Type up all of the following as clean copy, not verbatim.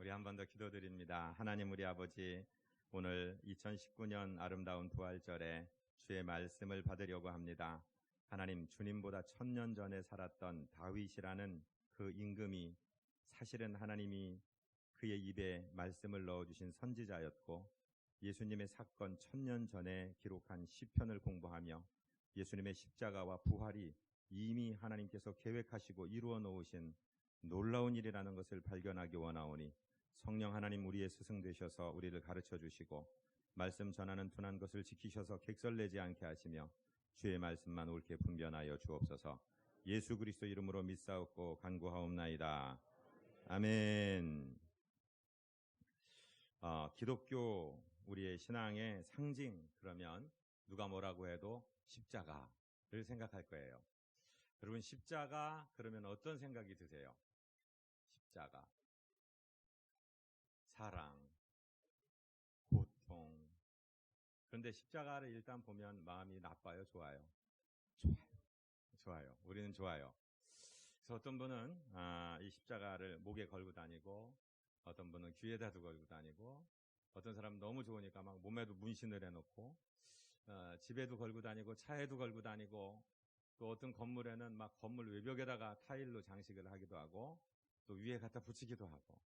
우리 한 번 더 기도드립니다. 하나님 우리 아버지, 오늘 2019년 아름다운 부활절에 주의 말씀을 받으려고 합니다. 하나님, 주님보다 1000년 전에 살았던 다윗이라는 그 임금이 사실은 하나님이 그의 입에 말씀을 넣어주신 선지자였고, 예수님의 사건 1000년 전에 기록한 시편을 공부하며 예수님의 십자가와 부활이 이미 하나님께서 계획하시고 이루어 놓으신 놀라운 일이라는 것을 발견하기 원하오니, 성령 하나님 우리의 스승 되셔서 우리를 가르쳐 주시고 말씀 전하는 둔한 것을 지키셔서 객설내지 않게 하시며 주의 말씀만 옳게 분별하여 주옵소서. 예수 그리스도 이름으로 믿사옵고 간구하옵나이다. 아멘. 기독교 우리의 신앙의 상징, 그러면 누가 뭐라고 해도 십자가를 생각할 거예요. 여러분, 십자가 그러면 어떤 생각이 드세요? 십자가, 사랑, 고통. 그런데 십자가를 일단 보면 마음이 나빠요, 좋아요? 좋아요. 우리는 좋아요. 그래서 어떤 분은 이 십자가를 목에 걸고 다니고, 어떤 분은 귀에다 걸고 다니고, 어떤 사람은 너무 좋으니까 막 몸에도 문신을 해놓고, 집에도 걸고 다니고, 차에도 걸고 다니고, 또 어떤 건물에는 막 건물 외벽에다가 타일로 장식을 하기도 하고, 또 위에 갖다 붙이기도 하고,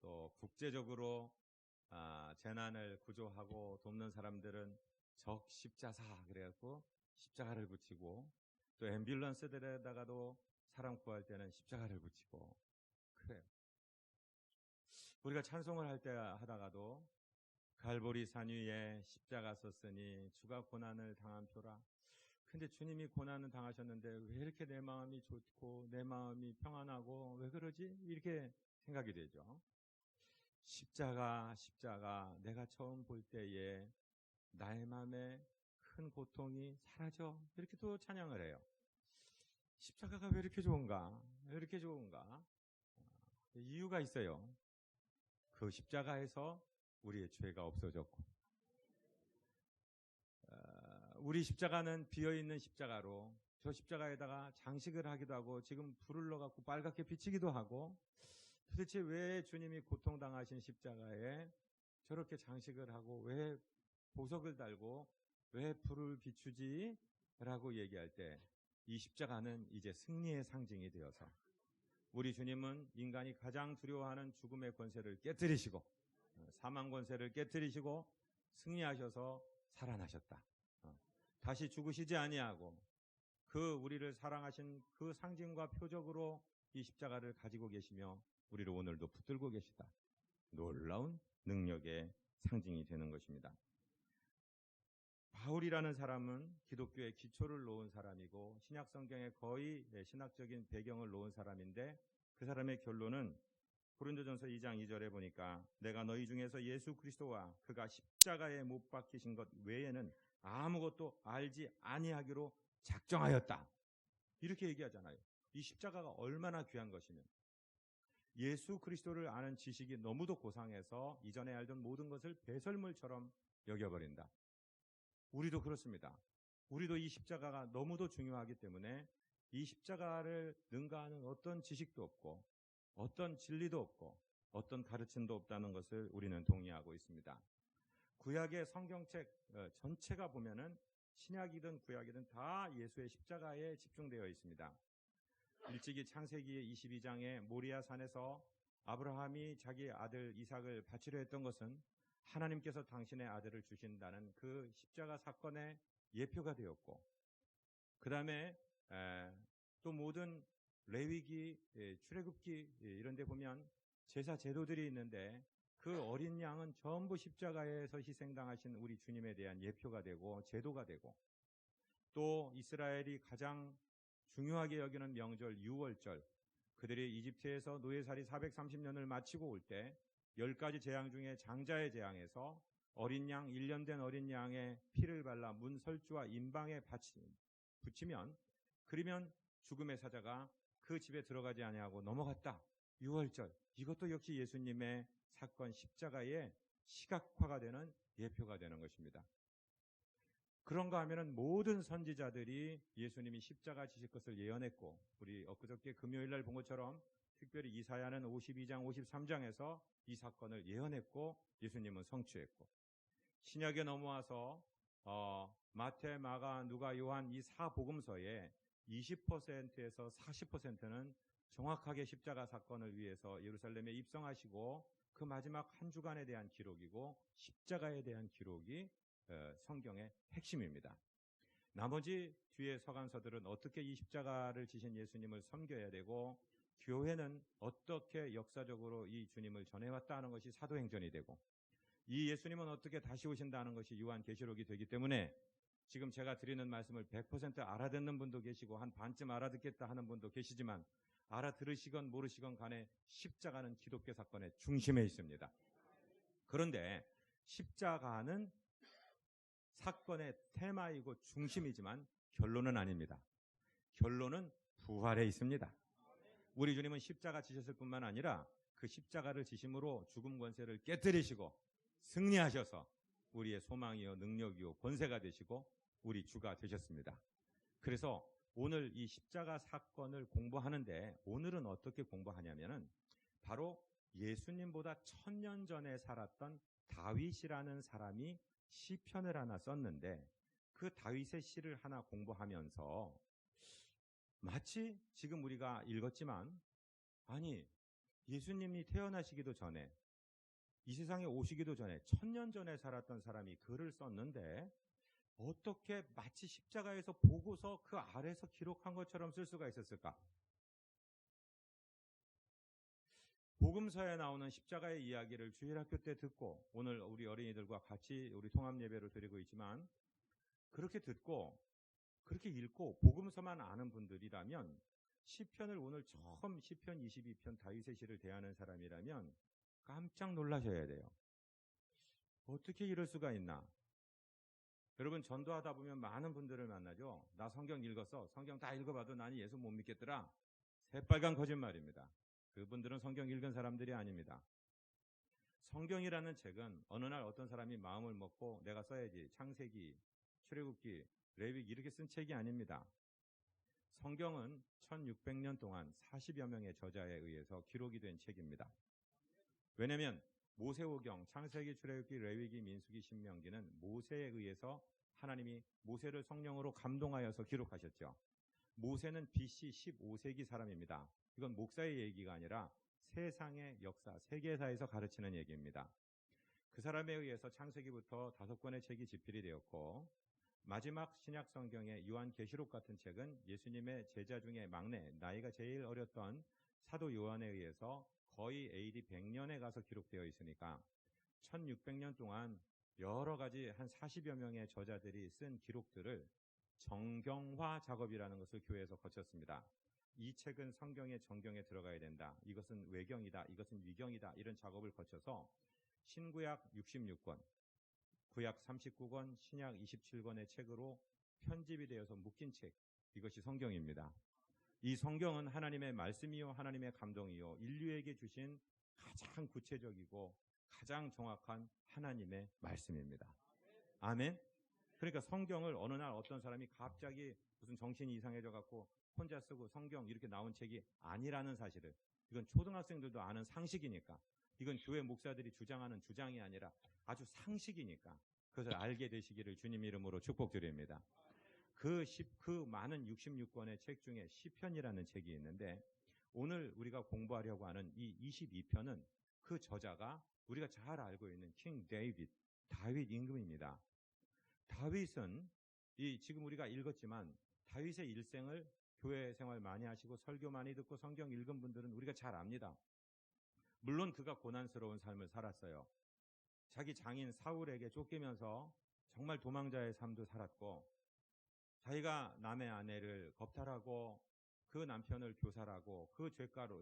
또 국제적으로 재난을 구조하고 돕는 사람들은 적십자사 그래갖고 십자가를 붙이고, 또 앰뷸런스들에다가도 사람 구할 때는 십자가를 붙이고 그래요. 우리가 찬송을 할 때 하다가도 갈보리 산 위에 십자가 섰으니 주가 고난을 당한 표라. 근데 주님이 고난을 당하셨는데 왜 이렇게 내 마음이 좋고 내 마음이 평안하고 왜 그러지? 이렇게 생각이 되죠. 십자가 내가 처음 볼 때에 나의 마음에 큰 고통이 사라져. 이렇게 또 찬양을 해요. 십자가가 왜 이렇게 좋은가? 왜 이렇게 좋은가? 이유가 있어요. 그 십자가에서 우리의 죄가 없어졌고, 우리 십자가는 비어있는 십자가로 저 십자가에다가 장식을 하기도 하고, 지금 불을 넣어갖고 빨갛게 비치기도 하고, 도대체 왜 주님이 고통당하신 십자가에 저렇게 장식을 하고 왜 보석을 달고 왜 불을 비추지? 라고 얘기할 때, 이 십자가는 이제 승리의 상징이 되어서 우리 주님은 인간이 가장 두려워하는 죽음의 권세를 깨뜨리시고 사망 권세를 깨뜨리시고 승리하셔서 살아나셨다. 다시 죽으시지 아니하고 그 우리를 사랑하신 그 상징과 표적으로 이 십자가를 가지고 계시며 우리를 오늘도 붙들고 계시다. 놀라운 능력의 상징이 되는 것입니다. 바울이라는 사람은 기독교의 기초를 놓은 사람이고 신약 성경에 거의 신학적인 배경을 놓은 사람인데, 그 사람의 결론은 고린도전서 2장 2절에 보니까 내가 너희 중에서 예수 그리스도와 그가 십자가에 못 박히신 것 외에는 아무것도 알지 아니하기로 작정하였다. 이렇게 얘기하잖아요. 이 십자가가 얼마나 귀한 것이면, 예수 그리스도를 아는 지식이 너무도 고상해서 이전에 알던 모든 것을 배설물처럼 여겨버린다. 우리도 그렇습니다. 우리도 이 십자가가 너무도 중요하기 때문에 이 십자가를 능가하는 어떤 지식도 없고 어떤 진리도 없고 어떤 가르침도 없다는 것을 우리는 동의하고 있습니다. 구약의 성경책 전체가 보면은 신약이든 구약이든 다 예수의 십자가에 집중되어 있습니다. 일찍이 창세기 22장에 모리아 산에서 아브라함이 자기 아들 이삭을 바치려 했던 것은 하나님께서 당신의 아들을 주신다는 그 십자가 사건의 예표가 되었고, 그 다음에 또 모든 레위기, 출애굽기 이런 데 보면 제사 제도들이 있는데 그 어린 양은 전부 십자가에서 희생당하신 우리 주님에 대한 예표가 되고 제도가 되고, 또 이스라엘이 가장 중요하게 여기는 명절 유월절, 그들이 이집트에서 노예살이 430년을 마치고 올 때 10가지 재앙 중에 장자의 재앙에서 어린 양, 1년 된 어린 양의 피를 발라 문 설주와 임방에 붙이면, 그러면 죽음의 사자가 그 집에 들어가지 아니하고 넘어갔다. 유월절, 이것도 역시 예수님의 사건 십자가의 시각화가 되는 예표가 되는 것입니다. 그런가 하면은 모든 선지자들이 예수님이 십자가 지실 것을 예언했고, 우리 엊그저께 금요일 날 본 것처럼 특별히 이사야는 52장, 53장에서 이 사건을 예언했고 예수님은 성취했고, 신약에 넘어와서 마태, 마가, 누가, 요한 이 사복음서의 20%에서 40%는 정확하게 십자가 사건을 위해서 예루살렘에 입성하시고 그 마지막 한 주간에 대한 기록이고 십자가에 대한 기록이 성경의 핵심입니다. 나머지 뒤에 서간서들은 어떻게 이 십자가를 지신 예수님을 섬겨야 되고 교회는 어떻게 역사적으로 이 주님을 전해왔다 하는 것이 사도행전이 되고 이 예수님은 어떻게 다시 오신다는 것이 요한계시록이 되기 때문에 지금 제가 드리는 말씀을 100% 알아듣는 분도 계시고 한 반쯤 알아듣겠다 하는 분도 계시지만 알아들으시건 모르시건 간에 십자가는 기독교 사건의 중심에 있습니다. 그런데 십자가는 사건의 테마이고 중심이지만 결론은 아닙니다. 결론은 부활에 있습니다. 우리 주님은 십자가 지셨을 뿐만 아니라 그 십자가를 지심으로 죽음 권세를 깨뜨리시고 승리하셔서 우리의 소망이요 능력이요 권세가 되시고 우리 주가 되셨습니다. 그래서 오늘 이 십자가 사건을 공부하는데 오늘은 어떻게 공부하냐면은 바로 예수님보다 1000년 전에 살았던 다윗이라는 사람이 시편을 하나 썼는데 그 다윗의 시를 하나 공부하면서 마치 지금 우리가 읽었지만 아니 예수님이 태어나시기도 전에 이 세상에 오시기도 전에 1000년 전에 살았던 사람이 글을 썼는데 어떻게 마치 십자가에서 보고서 그 아래서 기록한 것처럼 쓸 수가 있었을까? 복음서에 나오는 십자가의 이야기를 주일학교 때 듣고 오늘 우리 어린이들과 같이 우리 통합 예배를 드리고 있지만 그렇게 듣고 그렇게 읽고 복음서만 아는 분들이라면 시편을 오늘 처음 시편 22편 다윗의 시를 대하는 사람이라면 깜짝 놀라셔야 돼요. 어떻게 이럴 수가 있나? 여러분 전도하다 보면 많은 분들을 만나죠. 나 성경 읽었어. 성경 다 읽어봐도 나는 예수 못 믿겠더라. 새빨간 거짓말입니다. 그분들은 성경 읽은 사람들이 아닙니다. 성경이라는 책은 어느 날 어떤 사람이 마음을 먹고 내가 써야지 창세기, 출애굽기, 레위기 이렇게 쓴 책이 아닙니다. 성경은 1600년 동안 40여 명의 저자에 의해서 기록이 된 책입니다. 왜냐하면 모세오경, 창세기, 출애굽기, 레위기, 민수기, 신명기는 모세에 의해서 하나님이 모세를 성령으로 감동하여서 기록하셨죠. 모세는 BC 15세기 사람입니다. 이건 목사의 얘기가 아니라 세상의 역사, 세계사에서 가르치는 얘기입니다. 그 사람에 의해서 창세기부터 5권의 책이 집필이 되었고 마지막 신약 성경의 요한계시록 같은 책은 예수님의 제자 중에 막내, 나이가 제일 어렸던 사도 요한에 의해서 거의 AD 100년에 가서 기록되어 있으니까 1600년 동안 여러 가지 한 40여 명의 저자들이 쓴 기록들을 정경화 작업이라는 것을 교회에서 거쳤습니다. 이 책은 성경의 정경에 들어가야 된다. 이것은 외경이다. 이것은 위경이다. 이런 작업을 거쳐서 신구약 66권, 구약 39권, 신약 27권의 책으로 편집이 되어서 묶인 책. 이것이 성경입니다. 이 성경은 하나님의 말씀이요 하나님의 감동이요 인류에게 주신 가장 구체적이고 가장 정확한 하나님의 말씀입니다. 아멘. 그러니까 성경을 어느 날 어떤 사람이 갑자기 무슨 정신이 이상해져 갖고 혼자 쓰고 성경 이렇게 나온 책이 아니라는 사실을, 이건 초등학생들도 아는 상식이니까, 이건 교회 목사들이 주장하는 주장이 아니라 아주 상식이니까 그것을 알게 되시기를 주님 이름으로 축복드립니다. 그 많은 66권의 책 중에 시편이라는 책이 있는데 오늘 우리가 공부하려고 하는 이 22편은 그 저자가 우리가 잘 알고 있는 킹 데이빗, 다윗 임금입니다. 다윗은 지금 우리가 읽었지만 다윗의 일생을 교회 생활 많이 하시고 설교 많이 듣고 성경 읽은 분들은 우리가 잘 압니다. 물론 그가 고난스러운 삶을 살았어요. 자기 장인 사울에게 쫓기면서 정말 도망자의 삶도 살았고 자기가 남의 아내를 겁탈하고 그 남편을 교살하고 그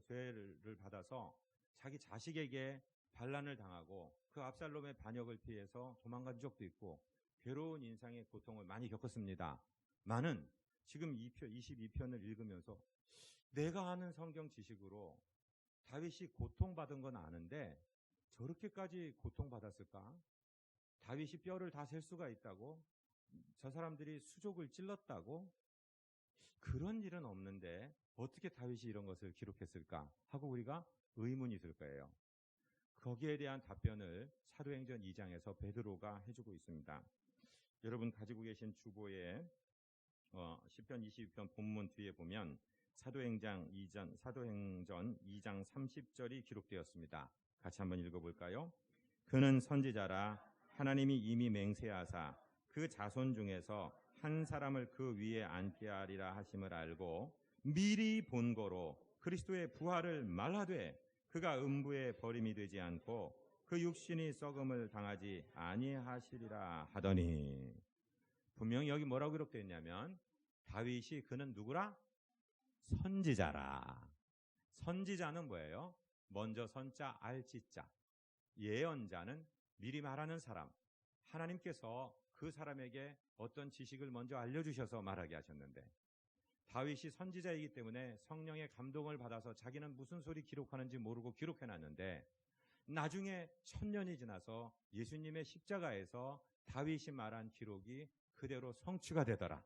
죄를 받아서 자기 자식에게 반란을 당하고 그 압살롬의 반역을 피해서 도망간 적도 있고 괴로운 인생의 고통을 많이 겪었습니다. 많은 지금 22편을 읽으면서 내가 아는 성경 지식으로 다윗이 고통받은 건 아는데 저렇게까지 고통받았을까? 다윗이 뼈를 다 셀 수가 있다고? 저 사람들이 수족을 찔렀다고? 그런 일은 없는데 어떻게 다윗이 이런 것을 기록했을까 하고 우리가 의문이 들 거예요. 거기에 대한 답변을 사도행전 2장에서 베드로가 해주고 있습니다. 여러분 가지고 계신 주보에 시편 22편 본문 뒤에 보면 사도행전 2장 30절이 기록되었습니다. 같이 한번 읽어볼까요? 그는 선지자라 하나님이 이미 맹세하사 그 자손 중에서 한 사람을 그 위에 앉게 하리라 하심을 알고 미리 본거로 그리스도의 부활을 말하되 그가 음부에 버림이 되지 않고 그 육신이 썩음을 당하지 아니하시리라 하더니, 분명히 여기 뭐라고 기록되어 있냐면 다윗이 그는 누구라? 선지자라. 선지자는 뭐예요? 먼저 선자 알지자. 예언자는 미리 말하는 사람. 하나님께서 그 사람에게 어떤 지식을 먼저 알려주셔서 말하게 하셨는데, 다윗이 선지자이기 때문에 성령의 감동을 받아서 자기는 무슨 소리 기록하는지 모르고 기록해놨는데, 나중에 1000년이 지나서 예수님의 십자가에서 다윗이 말한 기록이 그대로 성취가 되더라.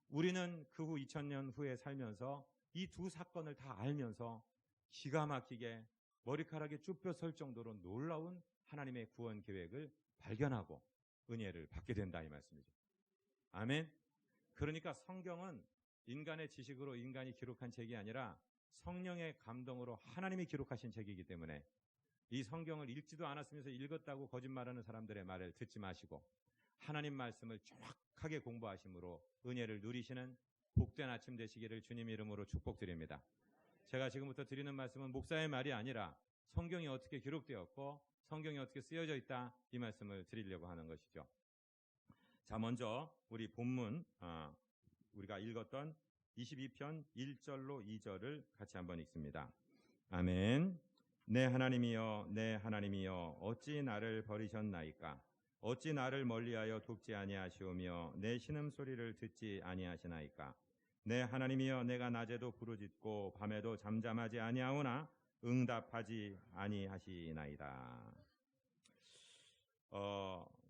우리는 그 후 2000년 후에 살면서 이 두 사건을 다 알면서 기가 막히게 머리카락에 쭈뼛 설 정도로 놀라운 하나님의 구원 계획을 발견하고 은혜를 받게 된다, 이 말씀이죠. 아멘. 그러니까 성경은 인간의 지식으로 인간이 기록한 책이 아니라 성령의 감동으로 하나님이 기록하신 책이기 때문에 이 성경을 읽지도 않았으면서 읽었다고 거짓말하는 사람들의 말을 듣지 마시고 하나님 말씀을 정확하게 공부하심으로 은혜를 누리시는 복된 아침 되시기를 주님 이름으로 축복드립니다. 제가 지금부터 드리는 말씀은 목사의 말이 아니라 성경이 어떻게 기록되었고 성경이 어떻게 쓰여져 있다, 이 말씀을 드리려고 하는 것이죠. 자, 먼저 우리 본문 우리가 읽었던 22편 1절로 2절을 같이 한번 읽습니다. 아멘. 내 하나님이여 내 하나님이여 어찌 나를 버리셨나이까? 어찌 나를 멀리하여 돕지 아니하시오며 내 신음소리를 듣지 아니하시나이까? 내 하나님이여 내가 낮에도 부르짖고 밤에도 잠잠하지 아니하오나 응답하지 아니하시나이다.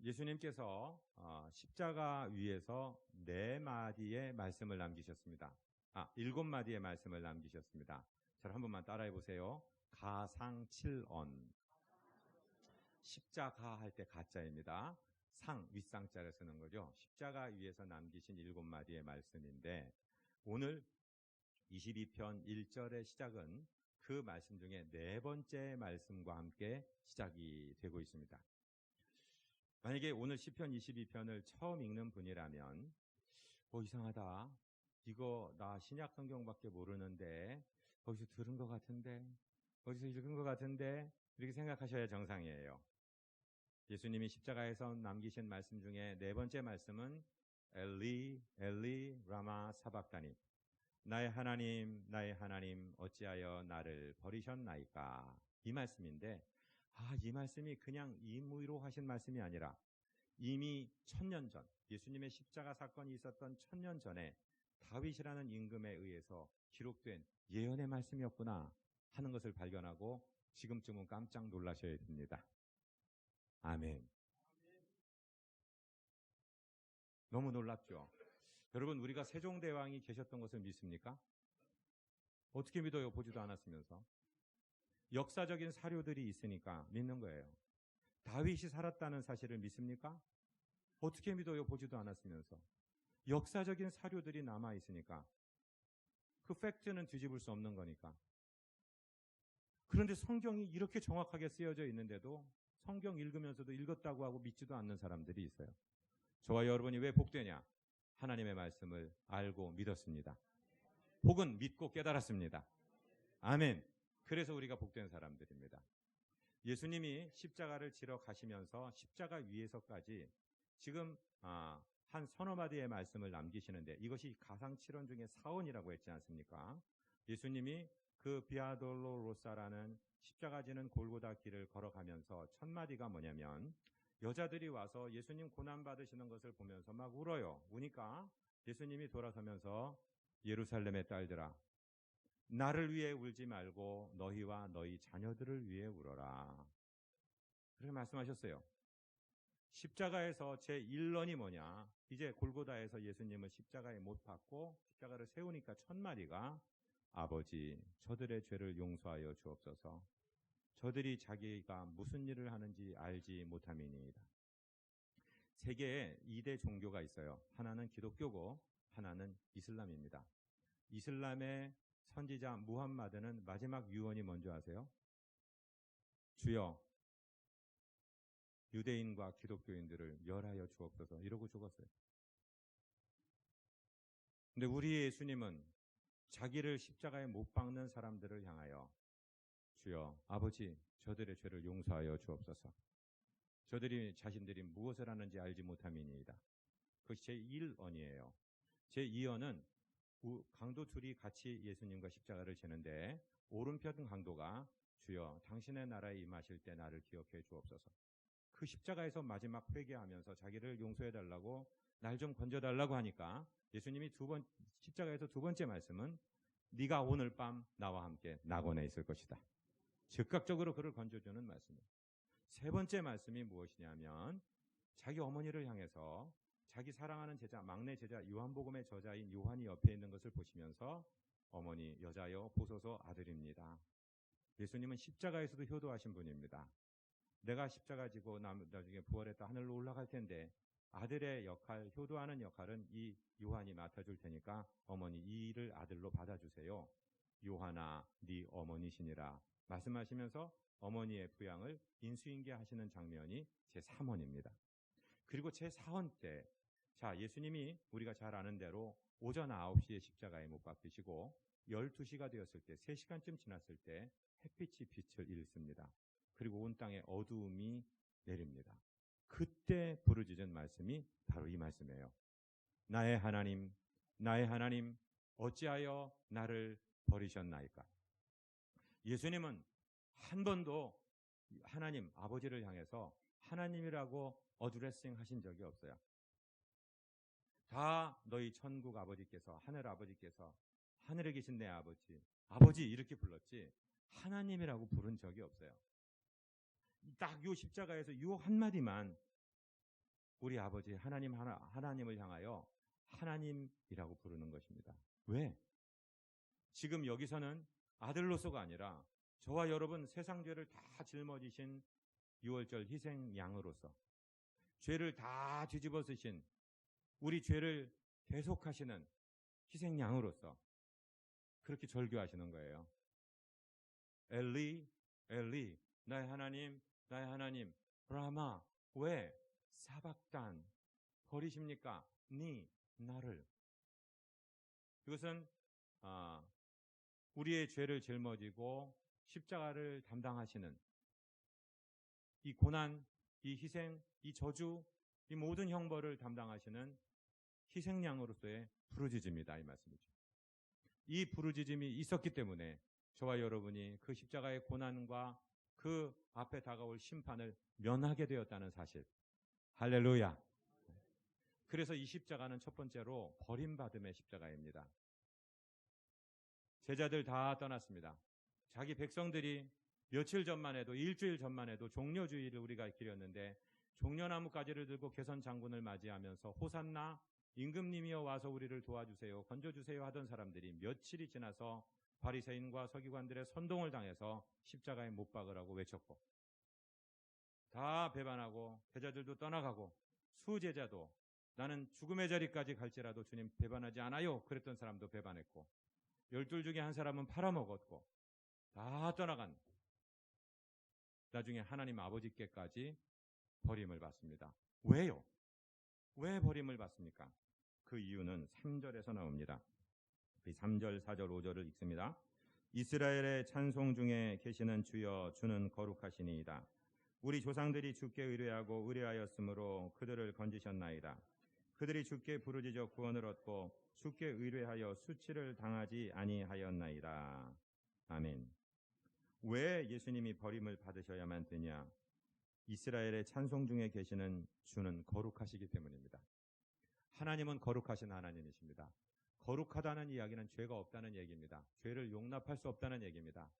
예수님께서 십자가 위에서 4마디의 말씀을 남기셨습니다. 7마디의 말씀을 남기셨습니다. 저를 한 번만 따라해 보세요. 가상칠언. 십자가 할 때 가짜입니다. 상, 윗상자를 쓰는 거죠. 십자가 위에서 남기신 7마디의 말씀인데, 오늘 22편 1절의 시작은 그 말씀 중에 4번째 말씀과 함께 시작이 되고 있습니다. 만약에 오늘 시편 22편을 처음 읽는 분이라면 이상하다. 이거 나 신약 성경밖에 모르는데 거기서 들은 것 같은데, 어디서 읽은 것 같은데, 이렇게 생각하셔야 정상이에요. 예수님이 십자가에서 남기신 말씀 중에 4번째 말씀은 엘리 엘리 라마 사박다니, 나의 하나님 어찌하여 나를 버리셨나이까, 이 말씀인데, 이 말씀이 그냥 임의로 하신 말씀이 아니라 이미 1000년 전, 예수님의 십자가 사건이 있었던 1000년 전에 다윗이라는 임금에 의해서 기록된 예언의 말씀이었구나 하는 것을 발견하고 지금쯤은 깜짝 놀라셔야 됩니다. 아멘. 너무 놀랍죠? 여러분, 우리가 세종대왕이 계셨던 것을 믿습니까? 어떻게 믿어요? 보지도 않았으면서. 역사적인 사료들이 있으니까 믿는 거예요. 다윗이 살았다는 사실을 믿습니까? 어떻게 믿어요? 보지도 않았으면서. 역사적인 사료들이 남아있으니까. 그 팩트는 뒤집을 수 없는 거니까. 그런데 성경이 이렇게 정확하게 쓰여져 있는데도 성경 읽으면서도 읽었다고 하고 믿지도 않는 사람들이 있어요. 저와 여러분이 왜 복되냐? 하나님의 말씀을 알고 믿었습니다. 혹은 믿고 깨달았습니다. 아멘. 그래서 우리가 복된 사람들입니다. 예수님이 십자가를 지러 가시면서 십자가 위에서까지 지금 한 서너 마디의 말씀을 남기시는데, 이것이 가상칠언 중에 사언이라고 했지 않습니까? 예수님이 그 비아돌로로사라는 십자가 지는 골고다 길을 걸어가면서 첫 마디가 뭐냐면, 여자들이 와서 예수님 고난 받으시는 것을 보면서 막 울어요. 우니까 예수님이 돌아서면서 예루살렘의 딸들아, 나를 위해 울지 말고 너희와 너희 자녀들을 위해 울어라, 그렇게 말씀하셨어요. 십자가에서 제1론이 뭐냐? 이제 골고다에서 예수님을 십자가에 못 박고 십자가를 세우니까 첫 마디가 아버지 저들의 죄를 용서하여 주옵소서. 저들이 자기가 무슨 일을 하는지 알지 못함이니이다. 세계에 2대 종교가 있어요. 하나는 기독교고 하나는 이슬람입니다. 이슬람의 선지자 무함마드는 마지막 유언이 뭔지 아세요? 주여 유대인과 기독교인들을 멸하여 주옵소서 이러고 죽었어요. 근데 우리 예수님은 자기를 십자가에 못 박는 사람들을 향하여 주여 아버지 저들의 죄를 용서하여 주옵소서. 저들이 자신들이 무엇을 하는지 알지 못함이니이다. 그것이 제1언이에요. 제2언은 강도 둘이 같이 예수님과 십자가를 지는데 오른편 강도가 주여 당신의 나라에 임하실 때 나를 기억해 주옵소서. 그 십자가에서 마지막 회개하면서 자기를 용서해달라고 날 좀 건져달라고 하니까 예수님이 십자가에서 두 번째 말씀은 네가 오늘 밤 나와 함께 낙원에 있을 것이다. 즉각적으로 그를 건져주는 말씀이에요. 세 번째 말씀이 무엇이냐면 자기 어머니를 향해서 자기 사랑하는 제자, 막내 제자 요한복음의 저자인 요한이 옆에 있는 것을 보시면서 어머니 여자여 보소서 아들입니다. 예수님은 십자가에서도 효도하신 분입니다. 내가 십자가 지고 나중에 부활했다 하늘로 올라갈 텐데 아들의 역할, 효도하는 역할은 이 요한이 맡아줄 테니까 어머니 이 일을 아들로 받아주세요. 요한아 네 어머니시니라 말씀하시면서 어머니의 부양을 인수인계하시는 장면이 제3원입니다. 그리고 제4원 때 자 예수님이 우리가 잘 아는 대로 오전 9시에 십자가에 못 박히시고 12시가 되었을 때 3시간쯤 지났을 때 햇빛이 빛을 잃습니다. 그리고 온 땅에 어두움이 내립니다. 그때 부르짖은 말씀이 바로 이 말씀이에요. 나의 하나님, 나의 하나님, 어찌하여 나를 버리셨나이까? 예수님은 한 번도 하나님, 아버지를 향해서 하나님이라고 어드레싱 하신 적이 없어요. 다 너희 천국 아버지께서, 하늘 아버지께서, 하늘에 계신 내 아버지, 아버지 이렇게 불렀지 하나님이라고 부른 적이 없어요. 딱 요 십자가에서 요 한마디만 우리 아버지 하나님을 향하여 하나님이라고 부르는 것입니다. 왜? 지금 여기서는 아들로서가 아니라 저와 여러분 세상 죄를 다 짊어지신 6월절 희생 양으로서 죄를 다 뒤집어 쓰신 우리 죄를 대속하시는 희생 양으로서 그렇게 절규하시는 거예요. 엘리 엘리 나의 하나님 나의 하나님 라마 왜 사박단 버리십니까? 니 나를. 이것은 우리의 죄를 짊어지고 십자가를 담당하시는 이 고난, 이 희생, 이 저주, 이 모든 형벌을 담당하시는 희생양으로서의 부르짖음이다 이 말씀이죠. 이 부르짖음이 있었기 때문에 저와 여러분이 그 십자가의 고난과 그 앞에 다가올 심판을 면하게 되었다는 사실. 할렐루야. 그래서 이 십자가는 첫 번째로 버림받음의 십자가입니다. 제자들 다 떠났습니다. 자기 백성들이 며칠 전만 해도 일주일 전만 해도 종려주의를 우리가 기렸는데 종려나무가지를 들고 개선 장군을 맞이하면서 호산나 임금님이여 와서 우리를 도와주세요 건져주세요 하던 사람들이 며칠이 지나서 바리새인과 서기관들의 선동을 당해서 십자가에 못 박으라고 외쳤고 다 배반하고 제자들도 떠나가고 수제자도 나는 죽음의 자리까지 갈지라도 주님 배반하지 않아요 그랬던 사람도 배반했고 12 중에 한 사람은 팔아먹었고 다 떠나간 나중에 하나님 아버지께까지 버림을 받습니다. 왜요? 왜 버림을 받습니까? 그 이유는 3절에서 나옵니다. 3절, 4절, 5절을 읽습니다. 이스라엘의 찬송 중에 계시는 주여 주는 거룩하시니이다. 우리 조상들이 주께 의뢰하고 의뢰하였으므로 그들을 건지셨나이다. 그들이 주께 부르짖어 구원을 얻고 주께 의뢰하여 수치를 당하지 아니하였나이다. 아멘. 왜 예수님이 버림을 받으셔야만 되냐? 이스라엘의 찬송 중에 계시는 주는 거룩하시기 때문입니다. 하나님은 거룩하신 하나님이십니다. 거룩하다는 이야기는 죄가 없다는 얘기입니다. 죄를 용납할 수 없다는 얘기입니다.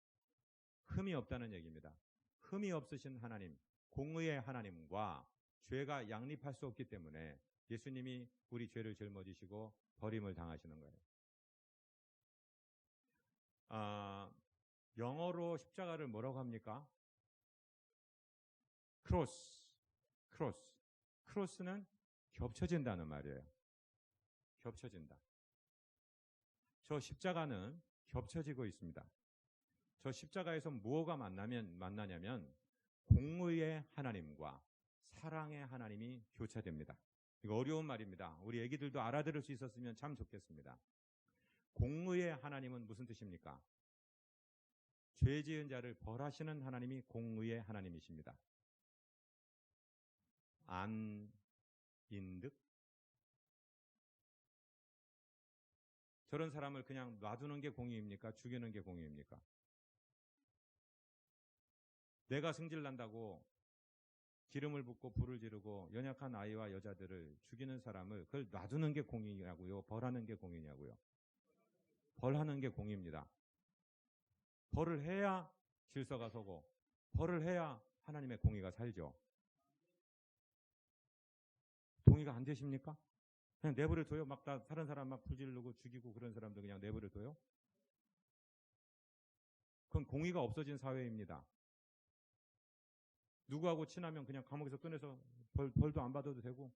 흠이 없다는 얘기입니다. 흠이 없으신 하나님, 공의의 하나님과 죄가 양립할 수 없기 때문에 예수님이 우리 죄를 짊어지시고 버림을 당하시는 거예요. 영어로 십자가를 뭐라고 합니까? 크로스. 크로스는 겹쳐진다는 말이에요. 겹쳐진다. 저 십자가는 겹쳐지고 있습니다. 저 십자가에서 무엇가 만나냐면 공의의 하나님과 사랑의 하나님이 교차됩니다. 이거 어려운 말입니다. 우리 애기들도 알아들을 수 있었으면 참 좋겠습니다. 공의의 하나님은 무슨 뜻입니까? 죄 지은 자를 벌하시는 하나님이 공의의 하나님이십니다. 안인득? 저런 사람을 그냥 놔두는 게 공의입니까? 죽이는 게 공의입니까? 내가 승질난다고 기름을 붓고 불을 지르고 연약한 아이와 여자들을 죽이는 사람을 그걸 놔두는 게 공의냐고요? 벌하는 게 공의냐고요? 벌하는 게 공의입니다. 벌을 해야 질서가 서고 벌을 해야 하나님의 공의가 살죠. 동의가 안 되십니까? 그냥 내버려 둬요? 막 다른 사람 막 불지르고 죽이고 그런 사람들 그냥 내버려 둬요? 그건 공의가 없어진 사회입니다. 누구하고 친하면 그냥 감옥에서 꺼내서 벌도 안 받아도 되고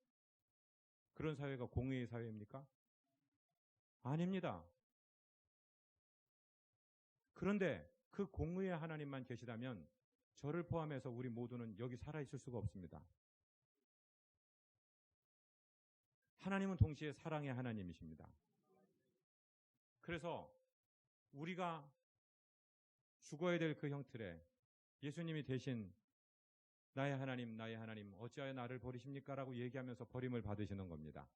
그런 사회가 공의의 사회입니까? 아닙니다. 그런데 그 공의의 하나님만 계시다면 저를 포함해서 우리 모두는 여기 살아있을 수가 없습니다. 하나님은 동시에 사랑의 하나님이십니다. 그래서 우리가 죽어야 될 그 형틀에 예수님이 대신 나의 하나님 어찌하여 나를 버리십니까? 라고 얘기하면서 버림을 받으시는 겁니다.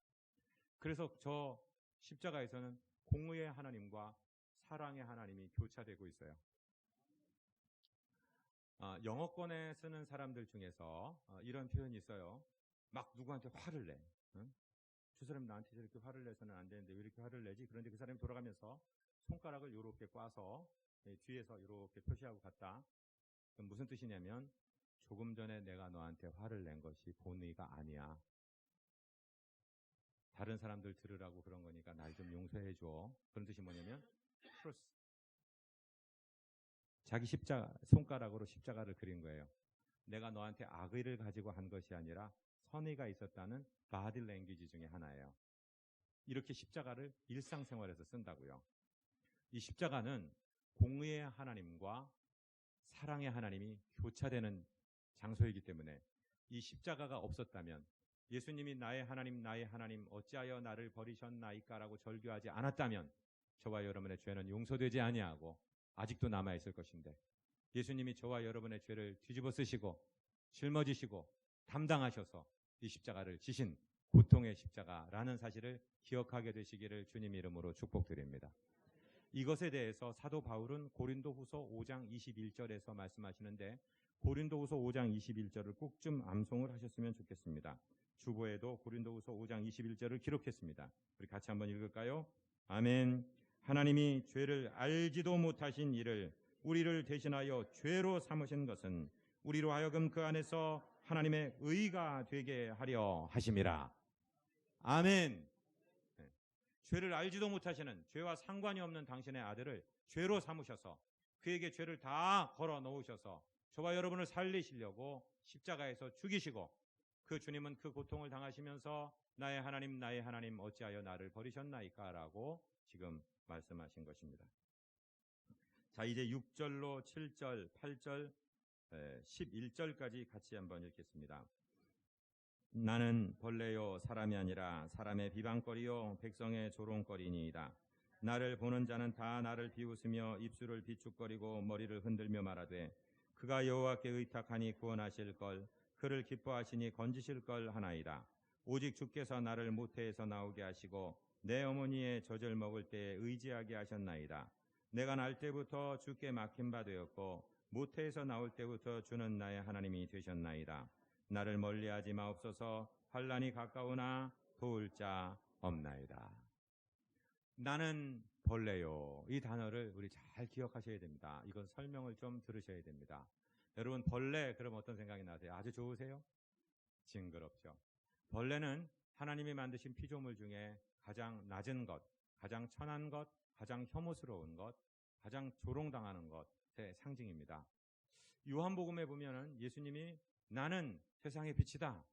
그래서 저 십자가에서는 공의의 하나님과 사랑의 하나님이 교차되고 있어요. 영어권에 쓰는 사람들 중에서 이런 표현이 있어요. 막 누구한테 화를 내. 응? 저 사람이 나한테 저렇게 화를 내서는 안 되는데 왜 이렇게 화를 내지? 그런데 그 사람이 돌아가면서 손가락을 이렇게 꽈서 뒤에서 이렇게 표시하고 갔다. 그럼 무슨 뜻이냐면 조금 전에 내가 너한테 화를 낸 것이 본의가 아니야. 다른 사람들 들으라고 그런 거니까 날 좀 용서해 줘. 그런 뜻이 뭐냐면 크로스. 자기 손가락으로 십자가를 그린 거예요. 내가 너한테 악의를 가지고 한 것이 아니라 선의가 있었다는 바디 랭귀지 중에 하나예요. 이렇게 십자가를 일상생활에서 쓴다고요. 이 십자가는 공의의 하나님과 사랑의 하나님이 교차되는 장소이기 때문에 이 십자가가 없었다면 예수님이 나의 하나님 어찌하여 나를 버리셨나이까 라고 절규하지 않았다면 저와 여러분의 죄는 용서되지 아니하고 아직도 남아있을 것인데 예수님이 저와 여러분의 죄를 뒤집어 쓰시고 짊어지시고 담당하셔서 이 십자가를 지신 고통의 십자가라는 사실을 기억하게 되시기를 주님 이름으로 축복드립니다. 이것에 대해서 사도 바울은 고린도후서 5장 21절에서 말씀하시는데 고린도후서 5장 21절을 꼭 좀 암송을 하셨으면 좋겠습니다. 주보에도 고린도후서 5장 21절을 기록했습니다. 우리 같이 한번 읽을까요? 아멘. 하나님이 죄를 알지도 못하신 이를 우리를 대신하여 죄로 삼으신 것은 우리로 하여금 그 안에서 하나님의 의가 되게 하려 하심이라. 아멘. 네. 죄를 알지도 못하시는 죄와 상관이 없는 당신의 아들을 죄로 삼으셔서 그에게 죄를 다 걸어 놓으셔서 저와 여러분을 살리시려고 십자가에서 죽이시고 그 주님은 그 고통을 당하시면서 나의 하나님 어찌하여 나를 버리셨나이까 라고 지금 말씀하신 것입니다. 자, 이제 6절로 7절, 8절, 11절까지 같이 한번 읽겠습니다. 나는 벌레요 사람이 아니라 사람의 비방거리요 백성의 조롱거리니이다. 나를 보는 자는 다 나를 비웃으며 입술을 비축거리고 머리를 흔들며 말하되 그가 여호와께 의탁하니 구원하실 걸 그를 기뻐하시니 건지실 걸 하나이다. 오직 주께서 나를 모태에서 나오게 하시고 내 어머니의 젖을 먹을 때에 의지하게 하셨나이다. 내가 날 때부터 주께 맡긴 바 되었고 모태에서 나올 때부터 주는 나의 하나님이 되셨나이다. 나를 멀리하지 마옵소서. 환난이 가까우나 도울 자 없나이다. 나는 벌레요. 이 단어를 우리 잘 기억하셔야 됩니다. 이건 설명을 좀 들으셔야 됩니다. 여러분 벌레 그럼 어떤 생각이 나세요? 아주 좋으세요? 징그럽죠. 벌레는 하나님이 만드신 피조물 중에 가장 낮은 것, 가장 천한 것, 가장 혐오스러운 것, 가장 조롱당하는 것의 상징입니다. 요한복음에 보면은 예수님이 나는 세상의 빛이다.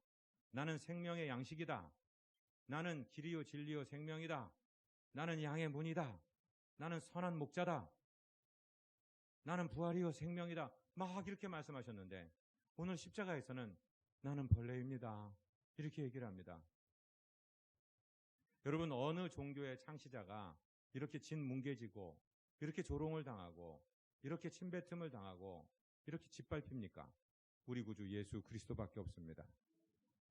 나는 생명의 양식이다. 나는 길이요 진리요 생명이다. 나는 양의 문이다. 나는 선한 목자다. 나는 부활이요 생명이다. 막 이렇게 말씀하셨는데 오늘 십자가에서는 나는 벌레입니다. 이렇게 얘기를 합니다. 여러분, 어느 종교의 창시자가 이렇게 진뭉개지고 이렇게 조롱을 당하고 이렇게 침뱉음을 당하고 이렇게 짓밟힙니까? 우리 구주 예수 그리스도밖에 없습니다.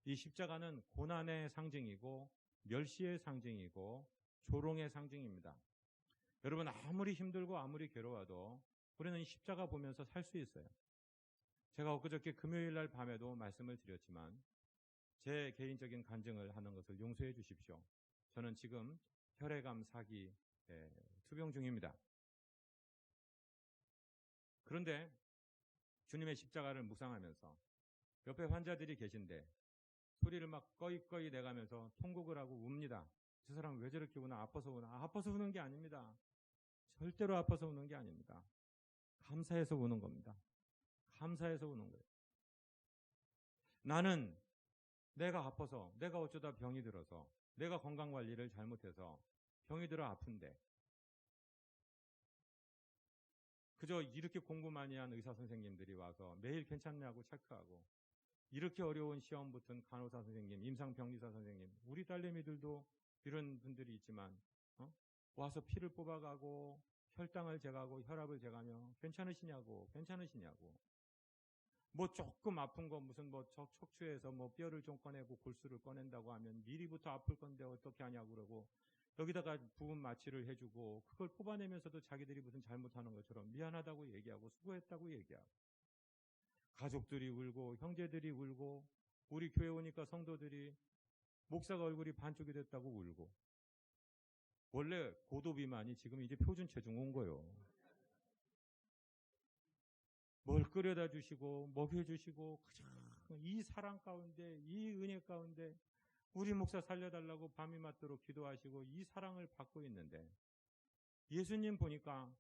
이 십자가는 고난의 상징이고 멸시의 상징이고 조롱의 상징입니다. 여러분, 아무리 힘들고 아무리 괴로워도 우리는 이 십자가 보면서 살 수 있어요. 제가 엊그저께 금요일 날 밤에도 말씀을 드렸지만 제 개인적인 간증을 하는 것을 용서해 주십시오. 저는 지금 혈액암 4기 투병 중입니다. 그런데 주님의 십자가를 묵상하면서 옆에 환자들이 계신데 소리를 막 꺼이꺼이 내가면서 통곡을 하고 웁니다. 저 사람 왜 저렇게 우나? 아파서 우나? 아파서 우는 게 아닙니다. 절대로 아파서 우는 게 아닙니다. 감사해서 우는 겁니다. 감사해서 우는 거예요. 나는 내가 아파서, 내가 어쩌다 병이 들어서, 내가 건강관리를 잘못해서 병이 들어 아픈데 그저 이렇게 공부 많이 한 의사 선생님들이 와서 매일 괜찮냐고 체크하고 이렇게 어려운 시험 붙은 간호사 선생님, 임상병리사 선생님, 우리 딸내미들도 이런 분들이 있지만 와서 피를 뽑아가고 혈당을 재가고 혈압을 재가며 괜찮으시냐고 뭐 조금 아픈 거 무슨 뭐 척추에서 뭐 뼈를 좀 꺼내고 골수를 꺼낸다고 하면 미리부터 아플 건데 어떻게 하냐고 그러고 여기다가 부분 마취를 해주고 그걸 뽑아내면서도 자기들이 무슨 잘못하는 것처럼 미안하다고 얘기하고 수고했다고 얘기하고 가족들이 울고 형제들이 울고 우리 교회 오니까 성도들이 목사가 얼굴이 반쪽이 됐다고 울고 원래 고도 비만이 지금 이제 표준 체중 온 거예요. 뭘 끓여다 주시고 먹여주시고 이 사랑 가운데 이 은혜 가운데 우리 목사 살려달라고 밤이 맞도록 기도하시고 이 사랑을 받고 있는데 예수님 보니까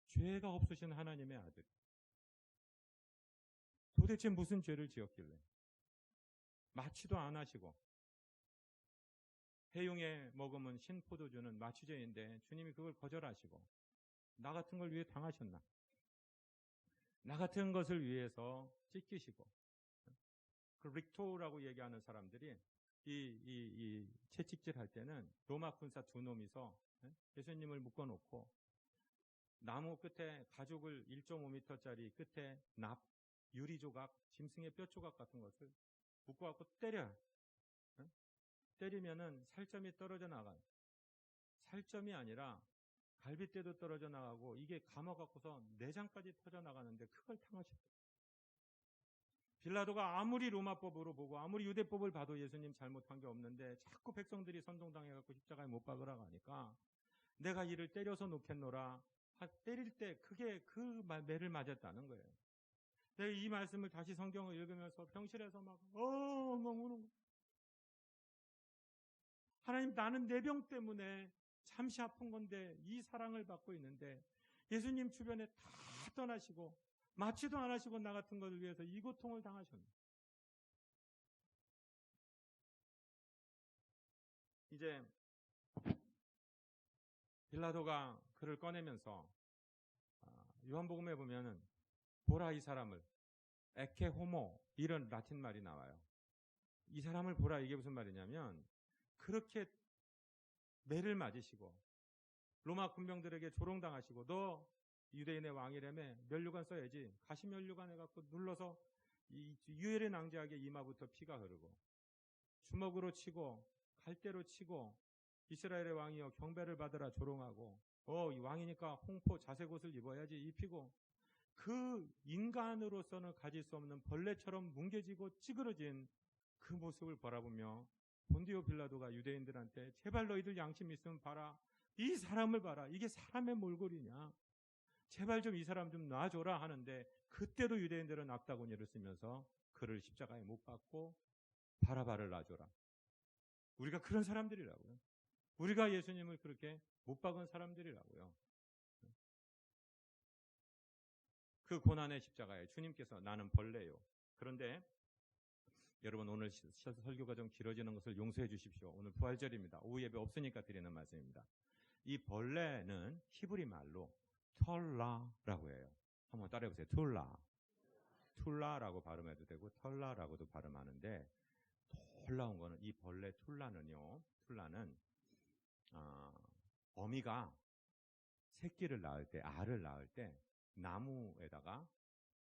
죄가 없으신 하나님의 아들 도대체 무슨 죄를 지었길래 마취도 안 하시고 해용에 머금은 신포도주는 마취제인데 주님이 그걸 거절하시고 나 같은 걸 위해 당하셨나? 나 같은 것을 위해서 찢기시고 그 릭토라고 얘기하는 사람들이 이 채찍질 할 때는 로마 군사 두 놈이서 예수님을 묶어놓고 나무 끝에 가죽을 1.5m짜리 끝에 납, 유리 조각, 짐승의 뼈 조각 같은 것을 묶어갖고 때려요. 때리면은 살점이 떨어져 나가요. 살점이 아니라 갈빗대도 떨어져 나가고 이게 감아갖고서 내장까지 터져 나가는데 그걸 당하셨어요. 빌라도가 아무리 로마법으로 보고 아무리 유대법을 봐도 예수님 잘못한 게 없는데 자꾸 백성들이 선동당해갖고 십자가에 못 박으라고 하니까 내가 이를 때려서 놓겠노라. 때릴 때 그게 그 매를 맞았다는 거예요. 내가 이 말씀을 다시 성경을 읽으면서 병실에서 막 우는 거예요. 하나님, 나는 내 병 때문에 잠시 아픈 건데 이 사랑을 받고 있는데 예수님 주변에 다 떠나시고 마취도 안 하시고 나 같은 것을 위해서 이 고통을 당하셨네. 이제 빌라도가 그를 꺼내면서 요한복음에 보면은 보라 이 사람을 에케 호모 이런 라틴 말이 나와요. 이 사람을 보라 이게 무슨 말이냐면 그렇게 매를 맞으시고 로마 군병들에게 조롱당하시고 너 유대인의 왕이라며 면류관 써야지 가시 면류관 해갖고 눌러서 이 유혈의 낭자하게 이마부터 피가 흐르고 주먹으로 치고 갈대로 치고 이스라엘의 왕이여 경배를 받으라 조롱하고 이 왕이니까 홍포 자색 옷을 입어야지 입히고 그 인간으로서는 가질 수 없는 벌레처럼 뭉개지고 찌그러진 그 모습을 바라보며 본디오 빌라도가 유대인들한테 제발 너희들 양심 있으면 봐라. 이 사람을 봐라. 이게 사람의 몰골이냐. 제발 좀 이 사람 좀 놔줘라 하는데 그때도 유대인들은 악다구니를 쓰면서 그를 십자가에 못 박고 바라바를 놔줘라. 우리가 그런 사람들이라고요. 우리가 예수님을 그렇게 못 박은 사람들이라고요. 그 고난의 십자가에 주님께서 나는 벌레요. 그런데 여러분 오늘 설교가 좀 길어지는 것을 용서해 주십시오. 오늘 부활절입니다. 오후 예배 없으니까 드리는 말씀입니다. 이 벌레는 히브리 말로 털라라고 해요. 한번 따라해 보세요. 툴라라고 발음해도 되고 털라라고도 발음하는데 놀라운 거는 이 벌레 툴라는 어미가 새끼를 낳을 때, 알을 낳을 때 나무에다가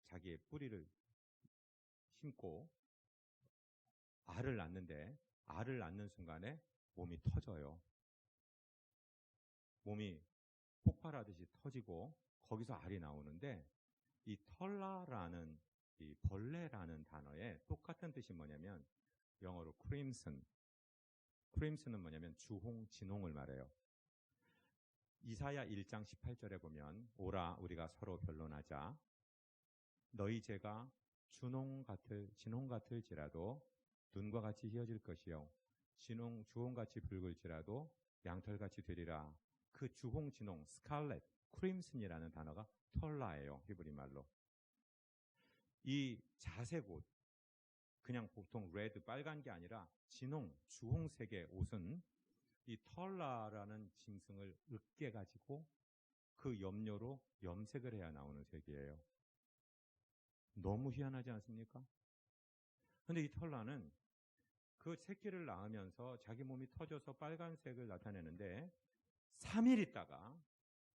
자기의 뿌리를 심고 알을 낳는데 알을 낳는 순간에 몸이 터져요. 몸이 폭발하듯이 터지고 거기서 알이 나오는데 이 털라라는 이 벌레라는 단어에 똑같은 뜻이 뭐냐면 영어로 크림슨은 뭐냐면 주홍, 진홍을 말해요. 이사야 1장 18절에 보면 오라 우리가 서로 변론하자 너희 죄가 진홍 같을지라도 눈과 같이 희어질 것이요 주홍같이 붉을지라도 양털같이 되리라. 그 주홍, 진홍, 스칼렛, 크림슨이라는 단어가 털라예요. 히브리 말로. 이 자색 옷, 그냥 보통 레드, 빨간 게 아니라 진홍, 주홍색의 옷은 이 털라라는 짐승을 으깨 가지고 그 염료로 염색을 해야 나오는 색이에요. 너무 희한하지 않습니까? 근데 이 털라는 그 새끼를 낳으면서 자기 몸이 터져서 빨간색을 나타내는데 3일 있다가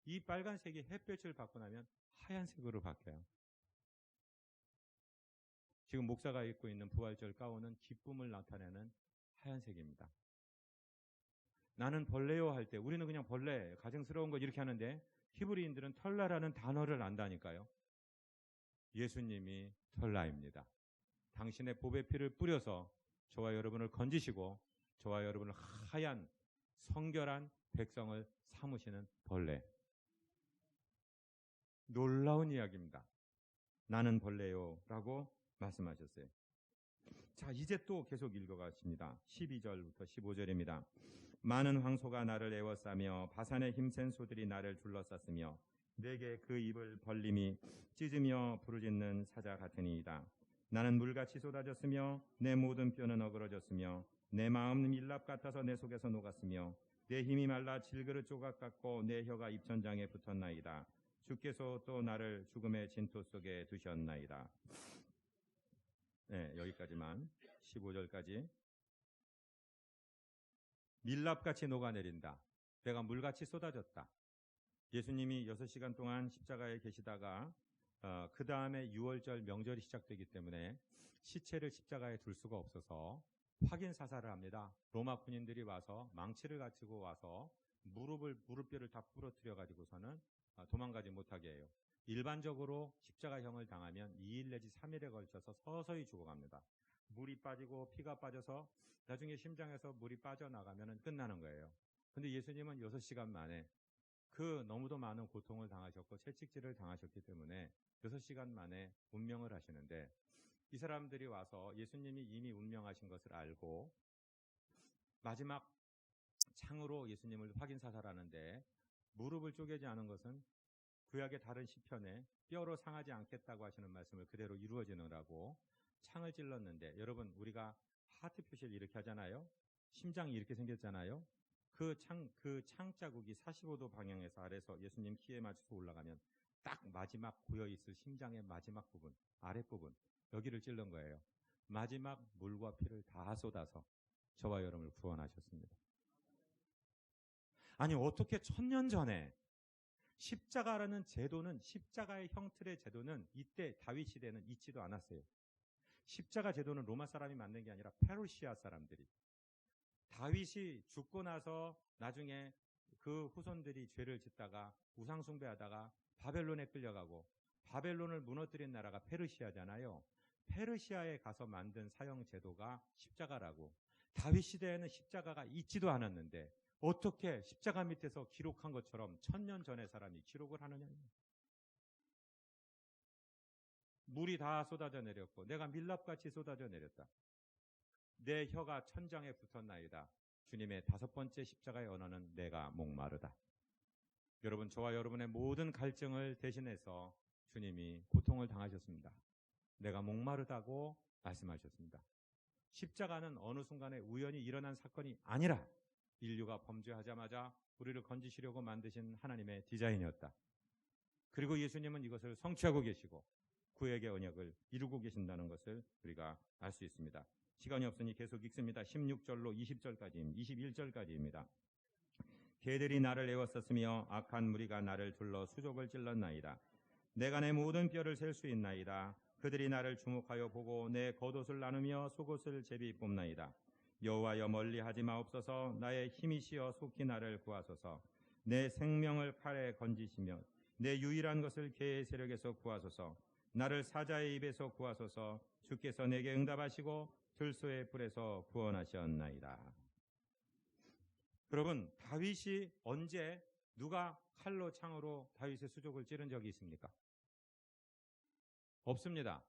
이 빨간색이 햇볕을 받고 나면 하얀색으로 바뀌어요. 지금 목사가 입고 있는 부활절 가운은 기쁨을 나타내는 하얀색입니다. 나는 벌레요 할 때 우리는 그냥 벌레, 가증스러운 것 이렇게 하는데 히브리인들은 털라라는 단어를 안다니까요. 예수님이 털라입니다. 당신의 보배 피를 뿌려서 저와 여러분을 건지시고 저와 여러분을 하얀 성결한 백성을 삼으시는 벌레. 놀라운 이야기입니다. 나는 벌레요 라고 말씀하셨어요. 자, 이제 또 계속 읽어가십니다. 12절부터 15절입니다. 많은 황소가 나를 에워싸며 바산의 힘센 소들이 나를 둘러쌌으며 내게 그 입을 벌림이 찢으며 부르짖는 사자 같으니이다. 나는 물같이 쏟아졌으며 내 모든 뼈는 어그러졌으며 내 마음은 밀랍 같아서 내 속에서 녹았으며 내 힘이 말라 질그릇 조각 같고 내 혀가 입천장에 붙었나이다. 주께서 또 나를 죽음의 진토 속에 두셨나이다. 네, 여기까지만 15절까지. 밀랍같이 녹아내린다. 내가 물같이 쏟아졌다. 예수님이 6시간 동안 십자가에 계시다가 그 다음에 6월절 명절이 시작되기 때문에 시체를 십자가에 둘 수가 없어서 확인 사살을 합니다. 로마 군인들이 와서 망치를 가지고 와서 무릎뼈를 다 부러뜨려 가지고서는 도망가지 못하게 해요. 일반적으로 십자가형을 당하면 2일 내지 3일에 걸쳐서 서서히 죽어갑니다. 물이 빠지고 피가 빠져서 나중에 심장에서 물이 빠져나가면 끝나는 거예요. 근데 예수님은 6시간 만에 그 너무도 많은 고통을 당하셨고 채찍질을 당하셨기 때문에 6시간 만에 운명을 하시는데 이 사람들이 와서 예수님이 이미 운명하신 것을 알고 마지막 창으로 예수님을 확인 사살하는데 무릎을 쪼개지 않은 것은 구약의 다른 시편에 뼈로 상하지 않겠다고 하시는 말씀을 그대로 이루어지느라고 창을 찔렀는데 여러분 우리가 하트 표시를 이렇게 하잖아요. 심장이 이렇게 생겼잖아요. 그 창 자국이 45도 방향에서 아래서 예수님 키에 맞춰서 올라가면 딱 마지막 고여있을 심장의 마지막 부분, 아랫부분 여기를 찔른 거예요. 마지막 물과 피를 다 쏟아서 저와 여러분을 구원하셨습니다. 아니 어떻게 1000년 전에 십자가라는 제도는 십자가의 형틀의 제도는 이때 다윗 시대는 있지도 않았어요. 십자가 제도는 로마 사람이 만든 게 아니라 페르시아 사람들이 다윗이 죽고 나서 나중에 그 후손들이 죄를 짓다가 우상 숭배하다가 바벨론에 끌려가고 바벨론을 무너뜨린 나라가 페르시아잖아요. 페르시아에 가서 만든 사형 제도가 십자가라고. 다윗 시대에는 십자가가 있지도 않았는데 어떻게 십자가 밑에서 기록한 것처럼 1000년 전의 사람이 기록을 하느냐. 물이 다 쏟아져 내렸고 내가 밀랍같이 쏟아져 내렸다. 내 혀가 천장에 붙었나이다. 주님의 5번째 십자가의 언어는 내가 목마르다. 여러분, 저와 여러분의 모든 갈증을 대신해서 주님이 고통을 당하셨습니다. 내가 목마르다고 말씀하셨습니다. 십자가는 어느 순간에 우연히 일어난 사건이 아니라 인류가 범죄하자마자 우리를 건지시려고 만드신 하나님의 디자인이었다. 그리고 예수님은 이것을 성취하고 계시고 구약의 언약을 이루고 계신다는 것을 우리가 알 수 있습니다. 시간이 없으니 계속 읽습니다. 16절로 21절까지입니다. 개들이 나를 애워쌌으며 악한 무리가 나를 둘러 수족을 찔렀나이다. 내가 내 모든 뼈를 셀 수 있나이다. 그들이 나를 주목하여 보고 내 겉옷을 나누며 속옷을 제비 뽑나이다. 여호와여, 멀리하지 마옵소서. 나의 힘이시여 속히 나를 구하소서. 내 생명을 칼에 건지시며 내 유일한 것을 개의 세력에서 구하소서. 나를 사자의 입에서 구하소서. 주께서 내게 응답하시고 들소의 불에서 구원하셨나이다. 여러분, 다윗이 언제 누가 칼로 창으로 다윗의 수족을 찌른 적이 있습니까? 없습니다.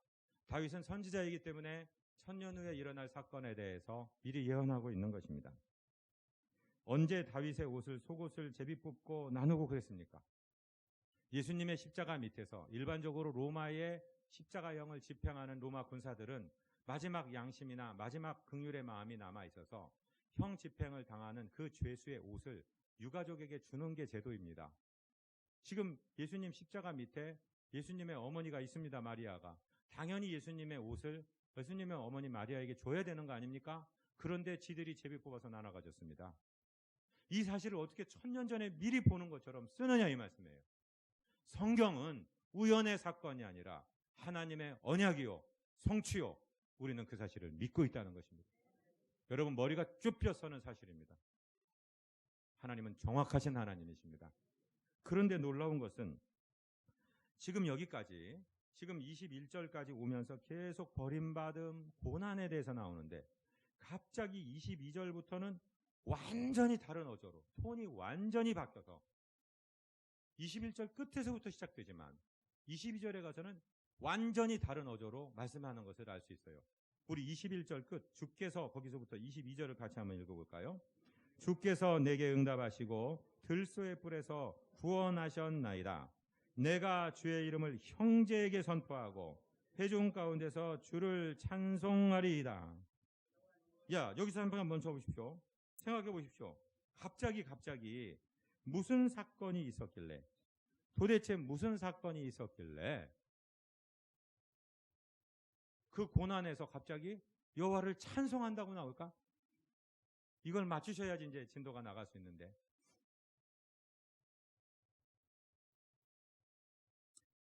다윗은 선지자이기 때문에 천년 후에 일어날 사건에 대해서 미리 예언하고 있는 것입니다. 언제 다윗의 옷을, 속옷을 제비 뽑고 나누고 그랬습니까? 예수님의 십자가 밑에서 일반적으로 로마의 십자가형을 집행하는 로마 군사들은 마지막 양심이나 마지막 긍휼의 마음이 남아 있어서 형 집행을 당하는 그 죄수의 옷을 유가족에게 주는 게 제도입니다. 지금 예수님 십자가 밑에 예수님의 어머니가 있습니다. 마리아가. 당연히 예수님의 옷을 예수님의 어머니 마리아에게 줘야 되는 거 아닙니까? 그런데 지들이 제비 뽑아서 나눠 가졌습니다. 이 사실을 어떻게 1000년 전에 미리 보는 것처럼 쓰느냐 이 말씀이에요. 성경은 우연의 사건이 아니라 하나님의 언약이요 성취요, 우리는 그 사실을 믿고 있다는 것입니다. 여러분, 머리가 쭈뼛 서는 사실입니다. 하나님은 정확하신 하나님이십니다. 그런데 놀라운 것은 지금 여기까지, 지금 21절까지 오면서 계속 버림받음, 고난에 대해서 나오는데 갑자기 22절부터는 완전히 다른 어조로 톤이 완전히 바뀌어서 21절 끝에서부터 시작되지만 22절에 가서는 완전히 다른 어조로 말씀하는 것을 알 수 있어요. 우리 21절 끝, 주께서, 거기서부터 22절을 같이 한번 읽어볼까요? 주께서 내게 응답하시고 들소의 뿔에서 구원하셨나이다. 내가 주의 이름을 형제에게 선포하고 회중 가운데서 주를 찬송하리이다. 야, 여기서 한번 멈춰 보십시오. 생각해 보십시오. 갑자기 무슨 사건이 있었길래, 도대체 무슨 사건이 있었길래 그 고난에서 갑자기 여호와를 찬송한다고 나올까? 이걸 맞추셔야지 이제 진도가 나갈 수 있는데,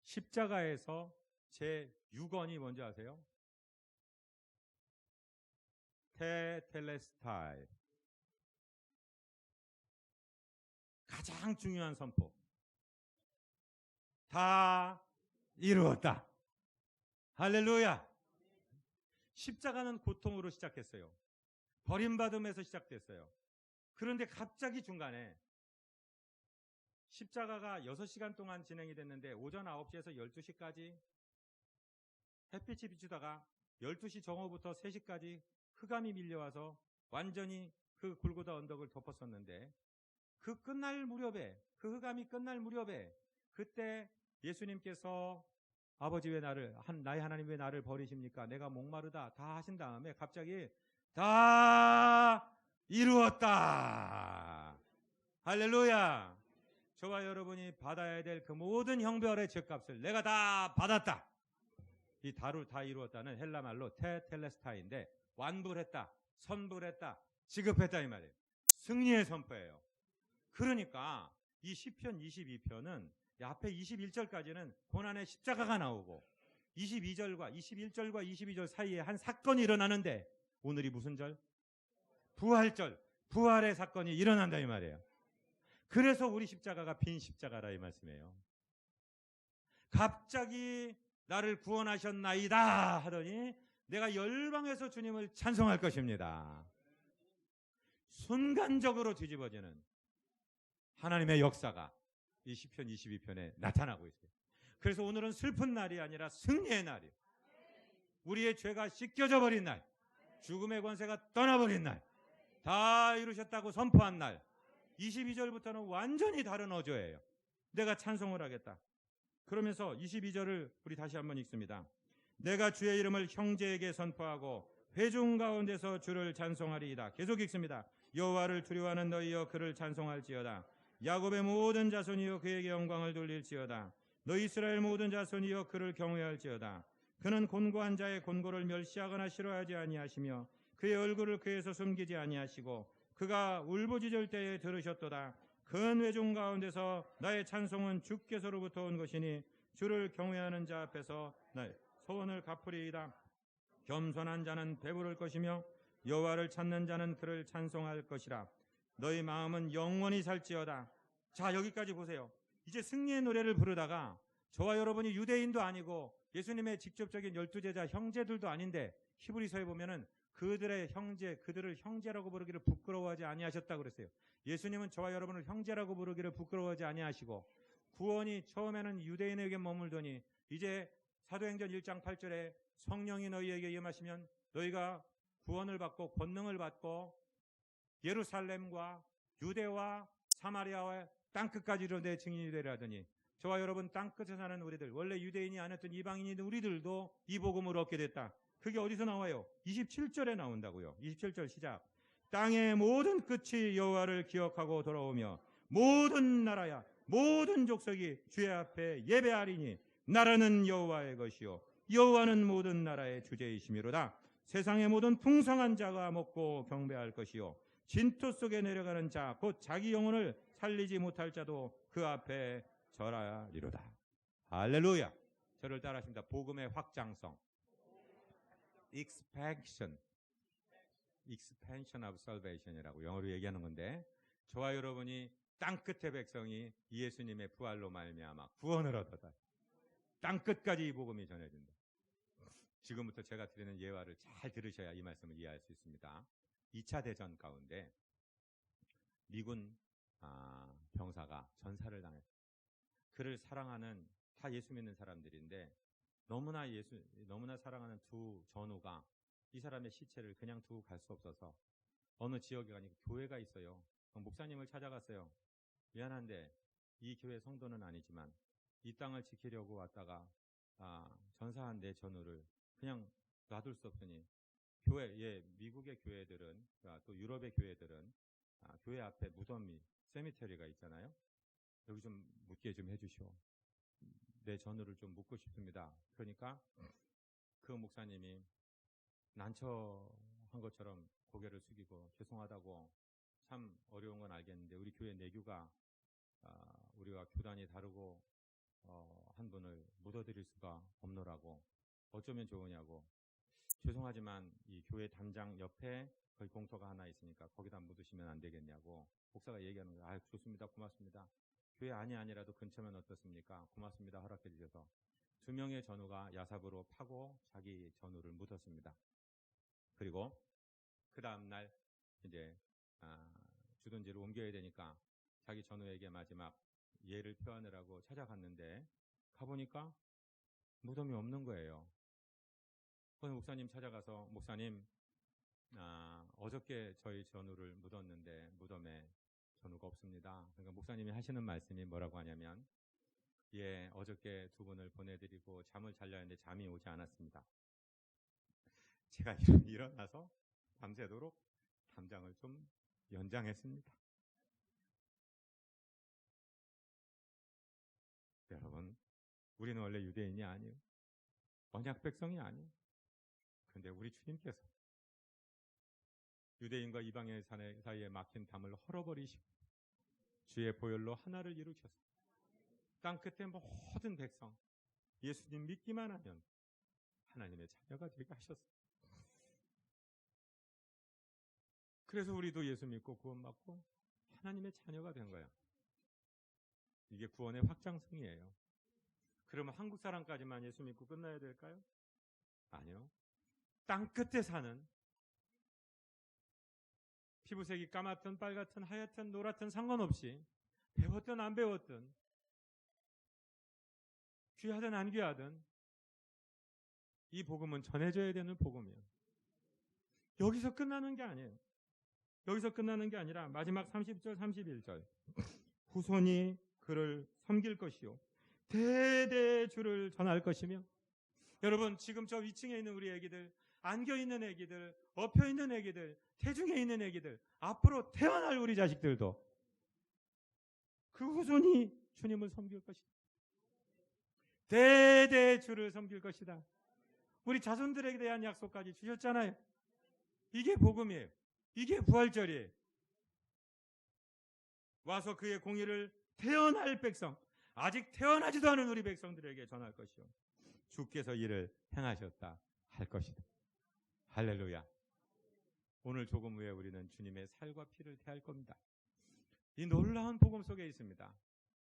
십자가에서 제 6언이 뭔지 아세요? 테텔레스타이. 가장 중요한 선포. 다 이루었다. 할렐루야. 십자가는 고통으로 시작했어요. 버림받음에서 시작됐어요. 그런데 갑자기 중간에 십자가가 6시간 동안 진행이 됐는데 오전 9시에서 12시까지 햇빛이 비추다가 12시 정오부터 3시까지 흑암이 밀려와서 완전히 그 골고다 언덕을 덮었었는데, 그 흑암이 끝날 무렵에 그때 예수님께서 아버지 왜 나의 하나님 왜 나를 버리십니까? 내가 목마르다 다 하신 다음에 갑자기 다 이루었다. 할렐루야. 저와 여러분이 받아야 될 그 모든 형벌의 죄값을 내가 다 받았다. 이 다 이루었다는 헬라 말로 테텔레스타인데 완불했다, 선불했다, 지급했다 이 말이에요. 승리의 선포예요. 그러니까 이 시편 22편은 앞에 21절까지는 고난의 십자가가 나오고 22절과 21절과 22절 사이에 한 사건이 일어나는데 오늘이 무슨 절? 부활절, 부활의 사건이 일어난다 이 말이에요. 그래서 우리 십자가가 빈 십자가라 이 말씀이에요. 갑자기 나를 구원하셨나이다 하더니 내가 열방에서 주님을 찬송할 것입니다. 순간적으로 뒤집어지는 하나님의 역사가 이 시편 22편에 나타나고 있어요. 그래서 오늘은 슬픈 날이 아니라 승리의 날이에요. 우리의 죄가 씻겨져 버린 날, 죽음의 권세가 떠나버린 날, 다 이루셨다고 선포한 날, 22절부터는 완전히 다른 어조예요. 내가 찬송을 하겠다. 그러면서 22절을 우리 다시 한번 읽습니다. 내가 주의 이름을 형제에게 선포하고 회중 가운데서 주를 찬송하리이다. 계속 읽습니다. 여호와를 두려워하는 너희여 그를 찬송할지어다. 야곱의 모든 자손이여 그에게 영광을 돌릴지어다. 너희 이스라엘 모든 자손이여 그를 경외할지어다. 그는 곤고한 자의 곤고를 멸시하거나 싫어하지 아니하시며 그의 얼굴을 그에서 숨기지 아니하시고 그가 울부짖을 때에 들으셨도다. 큰 회중 가운데서 나의 찬송은 주께서로부터 온 것이니 주를 경외하는 자 앞에서 나의 소원을 갚으리이다. 겸손한 자는 배부를 것이며 여호와를 찾는 자는 그를 찬송할 것이라. 너희 마음은 영원히 살지어다. 자, 여기까지 보세요. 이제 승리의 노래를 부르다가 저와 여러분이 유대인도 아니고 예수님의 직접적인 12제자 형제들도 아닌데 히브리서에 보면은 그들의 형제, 그들을 형제라고 부르기를 부끄러워하지 아니하셨다고 그랬어요. 예수님은 저와 여러분을 형제라고 부르기를 부끄러워하지 아니하시고 구원이 처음에는 유대인에게 머물더니 이제 사도행전 1장 8절에 성령이 너희에게 임하시면 너희가 구원을 받고 권능을 받고 예루살렘과 유대와 사마리아와 땅끝까지 이르러 내 증인이 되라 하더니 저와 여러분 땅끝에 사는 우리들, 원래 유대인이 아니었던 이방인이든 우리들도 이 복음을 얻게 됐다. 그게 어디서 나와요? 27절에 나온다고요. 27절 시작. 땅의 모든 끝이 여호와를 기억하고 돌아오며 모든 나라야 모든 족속이 주의 앞에 예배하리니 나라는 여호와의 것이요 여호와는 모든 나라의 주제이시미로다. 세상의 모든 풍성한 자가 먹고 경배할 것이요 진토 속에 내려가는 자 곧 자기 영혼을 살리지 못할 자도 그 앞에 절하리로다. 할렐루야. 저를 따라하십니다. 복음의 확장성, expansion of salvation이라고 영어로 얘기하는 건데 저와 여러분이 땅끝의 백성이 예수님의 부활로 말미암아 구원을 얻어다. 땅끝까지 이 복음이 전해진다. 지금부터 제가 드리는 예화를 잘 들으셔야 이 말씀을 이해할 수 있습니다. 2차 대전 가운데 미군 병사가 전사를 당했어요. 그를 사랑하는 다 예수 믿는 사람들인데 너무나 사랑하는 두 전우가 이 사람의 시체를 그냥 두고 갈 수 없어서 어느 지역에 가니까 교회가 있어요. 목사님을 찾아갔어요. 미안한데 이 교회 성도는 아니지만 이 땅을 지키려고 왔다가 전사한 내 전우를 그냥 놔둘 수 없으니 미국의 교회들은 또 유럽의 교회들은 교회 앞에 무덤이 세미테리가 있잖아요. 여기 좀 묻게 좀 해주시오. 내 전우를 좀 묻고 싶습니다. 그러니까 그 목사님이 난처한 것처럼 고개를 숙이고 죄송하다고 참 어려운 건 알겠는데 우리 교회 내교가 우리와 교단이 다르고 한 분을 묻어드릴 수가 없노라고 어쩌면 좋으냐고 죄송하지만 이 교회 담장 옆에 거기 공터가 하나 있으니까 거기다 묻으시면 안 되겠냐고 목사가 얘기하는 거예요. 좋습니다. 고맙습니다. 교회 아니라도 근처면 어떻습니까? 고맙습니다. 허락해 주셔서 2명의 전우가 야삽으로 파고 자기 전우를 묻었습니다. 그리고 그 다음날 이제 주둔지를 옮겨야 되니까 자기 전우에게 마지막 예를 표하느라고 찾아갔는데 가보니까 무덤이 없는 거예요. 그래서 목사님 찾아가서 목사님 어저께 저희 전우를 묻었는데 무덤에 전우가 없습니다. 그러니까 목사님이 하시는 말씀이 뭐라고 하냐면 어저께 두 분을 보내드리고 잠을 자려 했는데 잠이 오지 않았습니다. 제가 일어나서 밤새도록 담장을 좀 연장했습니다. 여러분, 우리는 원래 유대인이 아니에요. 언약 백성이 아니에요. 그런데 우리 주님께서 유대인과 이방인 사이에 막힌 담을 헐어버리시고 주의 보혈로 하나를 이루셔서 땅끝의 모든 백성 예수님 믿기만 하면 하나님의 자녀가 되게 하셨어요. 그래서 우리도 예수 믿고 구원받고 하나님의 자녀가 된 거야. 이게 구원의 확장성이에요. 그러면 한국 사람까지만 예수 믿고 끝나야 될까요? 아니요. 땅끝에 사는 피부색이 까맣든 빨갛든 하얗든 노랗든 상관없이 배웠든 안 배웠든 귀하든 안 귀하든 이 복음은 전해져야 되는 복음이에요. 여기서 끝나는 게 아니에요. 여기서 끝나는 게 아니라 마지막 30절, 31절. 후손이 그를 섬길 것이요 대대 주를 전할 것이며. 여러분, 지금 저 위층에 있는 우리 애기들, 안겨 있는 애기들, 엎혀 있는 애기들, 태중에 있는 애기들, 앞으로 태어날 우리 자식들도 그 후손이 주님을 섬길 것이다. 대대 주를 섬길 것이다. 우리 자손들에게 대한 약속까지 주셨잖아요. 이게 복음이에요. 이게 부활절이에요. 와서 그의 공의를 태어날 백성, 아직 태어나지도 않은 우리 백성들에게 전할 것이요 주께서 이를 행하셨다 할 것이다. 할렐루야. 오늘 조금 후에 우리는 주님의 살과 피를 태할 겁니다. 이 놀라운 복음 속에 있습니다.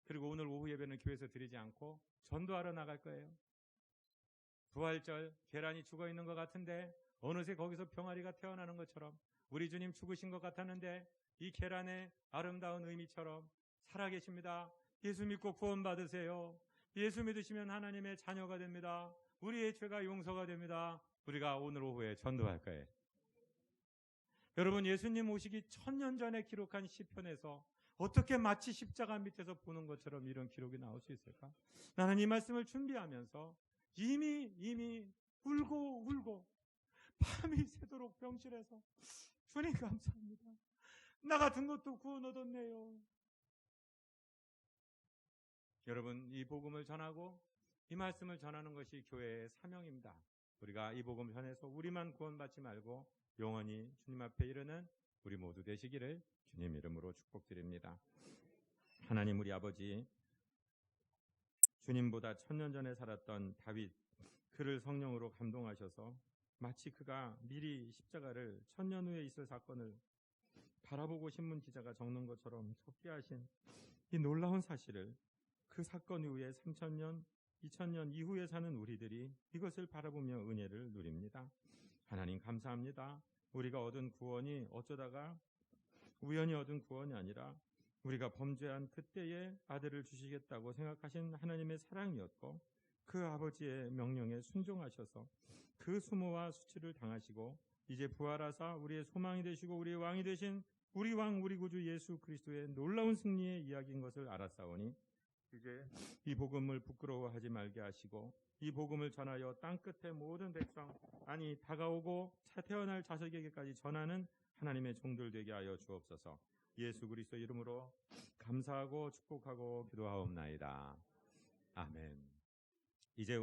그리고 오늘 오후 예배는 교회에서 드리지 않고 전도하러 나갈 거예요. 부활절 계란이 죽어 있는 것 같은데 어느새 거기서 병아리가 태어나는 것처럼 우리 주님 죽으신 것 같았는데 이 계란의 아름다운 의미처럼 살아계십니다. 예수 믿고 구원 받으세요. 예수 믿으시면 하나님의 자녀가 됩니다. 우리의 죄가 용서가 됩니다. 우리가 오늘 오후에 전도할 거예요. 여러분, 예수님 오시기 1000년 전에 기록한 시편에서 어떻게 마치 십자가 밑에서 보는 것처럼 이런 기록이 나올 수 있을까? 나는 이 말씀을 준비하면서 이미 울고 밤이 새도록 병실에서 주님 감사합니다. 나 같은 것도 구원 얻었네요. 여러분, 이 복음을 전하고 이 말씀을 전하는 것이 교회의 사명입니다. 우리가 이 복음 전해서 우리만 구원받지 말고 영원히 주님 앞에 이르는 우리 모두 되시기를 주님 이름으로 축복드립니다. 하나님, 우리 아버지, 주님보다 1000년 전에 살았던 다윗, 그를 성령으로 감동하셔서 마치 그가 미리 십자가를 1000년 후에 있을 사건을 바라보고 신문 기자가 적는 것처럼 적게 하신 이 놀라운 사실을 그 사건 이후에 3000년, 2000년 이후에 사는 우리들이 이것을 바라보며 은혜를 누립니다. 하나님 감사합니다. 우리가 얻은 구원이 어쩌다가 우연히 얻은 구원이 아니라 우리가 범죄한 그때에 아들을 주시겠다고 생각하신 하나님의 사랑이었고 그 아버지의 명령에 순종하셔서 그 수모와 수치를 당하시고 이제 부활하사 우리의 소망이 되시고 우리의 왕이 되신 우리 왕 우리 구주 예수 그리스도의 놀라운 승리의 이야기인 것을 알았사오니 이제 이 복음을 부끄러워하지 말게 하시고 이 복음을 전하여 땅끝의 모든 백성, 아니 다가오고 태어날 자식에게까지 전하는 하나님의 종들 되게 하여 주옵소서. 예수 그리스도 이름으로 감사하고 축복하고 기도하옵나이다. 아멘. 이제